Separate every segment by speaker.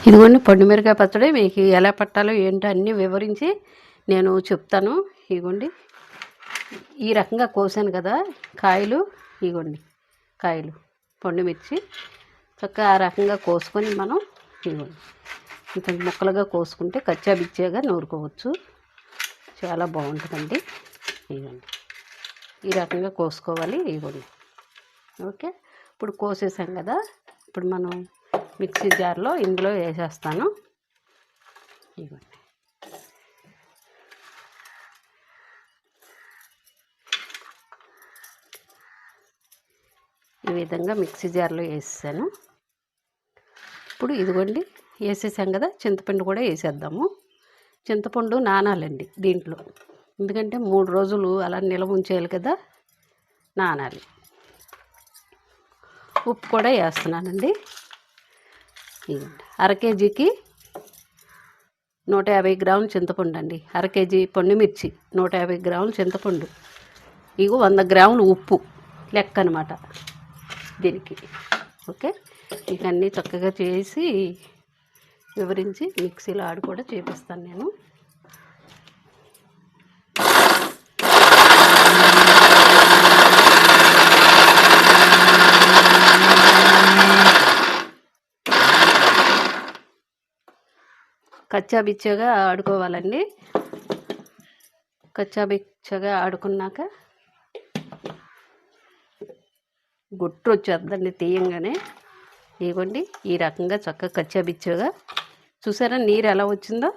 Speaker 1: ఇదిగోండి పండుమిరకాయ పచ్చడి మీకు ఎలా పట్టాలో ఏంటో అన్నీ వివరించి నేను చెప్తాను. ఇదిగోండి ఈ రకంగా కోసాను కదా కాయలు, ఇదిగోండి కాయలు పండుమిర్చి చక్కగా ఆ రకంగా కోసుకొని మనం ఇదిగోండి ఇంత ముక్కలుగా కోసుకుంటే కచ్చా బిచ్చాగా నూరుకోవచ్చు, చాలా బాగుంటుందండి. ఇదిగోండి ఈ రకంగా కోసుకోవాలి. ఇదిగోండి ఓకే. ఇప్పుడు కోసేసాం కదా, ఇప్పుడు మనం మిక్సీ జార్లో ఇందులో వేసేస్తాను. ఇవ్వండి ఈ విధంగా మిక్సీ జార్లో వేసేసాను. ఇప్పుడు ఇదిగోండి వేసేసాం కదా, చింతపండు కూడా వేసేద్దాము. చింతపండు నానాలండి దీంట్లో, ఎందుకంటే 3 రోజులు అలా నిల్వ ఉంచేయాలి కదా, నానాలి. ఉప్పు కూడా వేస్తున్నానండి. అర కేజీకి 150 గ్రాములు చింతపండు అండి, అర కేజీ పండుమిర్చి, 150 గ్రాములు చింతపండు, ఇగో 100 గ్రాములు ఉప్పు లెక్క అనమాట దీనికి. ఓకే, ఇవన్నీ చక్కగా చేసి వివరించి మిక్సీలో ఆడి కూడా చేపిస్తాను నేను. కచ్చా బిచ్చగా ఆడుకోవాలండి. కచ్చా బిచ్చగా ఆడుకున్నాక గుట్టు వచ్చేద్దండి తీయంగానే. ఇవ్వండి ఈ రకంగా చక్కగా కచ్చా బిచ్చగా, చూసారా నీరు ఎలా వచ్చిందో.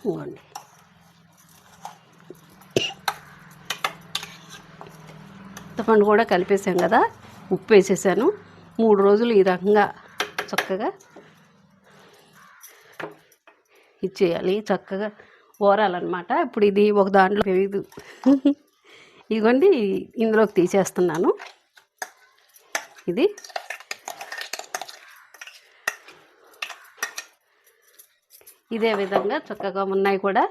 Speaker 1: ఇవ్వండి చింతపండు కూడా కలిపేసాం కదా, ఉప్పు వేసేసాను. 3 రోజులు ఈ రకంగా చక్కగా ఇచ్చేయాలి, చక్కగా ఓరాలన్నమాట. ఇప్పుడు ఇది ఒక దాంట్లో పెరుగు ఇదిగోండి ఇందులోకి తీసేస్తున్నాను. ఇది ఇదే విధంగా చక్కగా ఉన్నాయి కూడా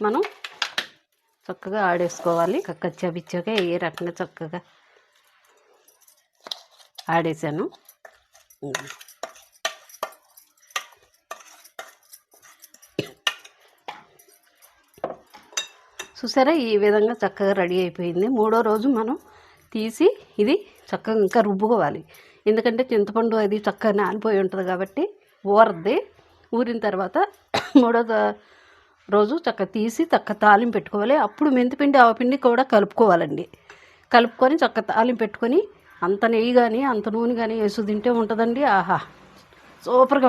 Speaker 1: మనం చక్కగా ఆడేసుకోవాలి. కచ్చా బిచ్చగా ఏ రకంగా చక్కగా ఆడేసాను. చూసారా ఈ విధంగా చక్కగా రెడీ అయిపోయింది. 3వ రోజు మనం తీసి ఇది చక్కగా ఇంకా రుబ్బుకోవాలి, ఎందుకంటే చింతపండు అది చక్కగా నానిపోయి ఉంటుంది కాబట్టి ఊరద్ది. ఊరిన తర్వాత 3వ రోజు చక్కగా తీసి చక్కగా తాలింపు పెట్టుకోవాలి. అప్పుడు మెంతిపిండి ఆవపిండి కూడా కలుపుకోవాలండి. కలుపుకొని చక్కగా తాలింపు పెట్టుకొని అంత నెయ్యి కానీ అంత నూనె కానీ వేసి తింటే ఉంటుందండి. ఆహా, సూపర్గా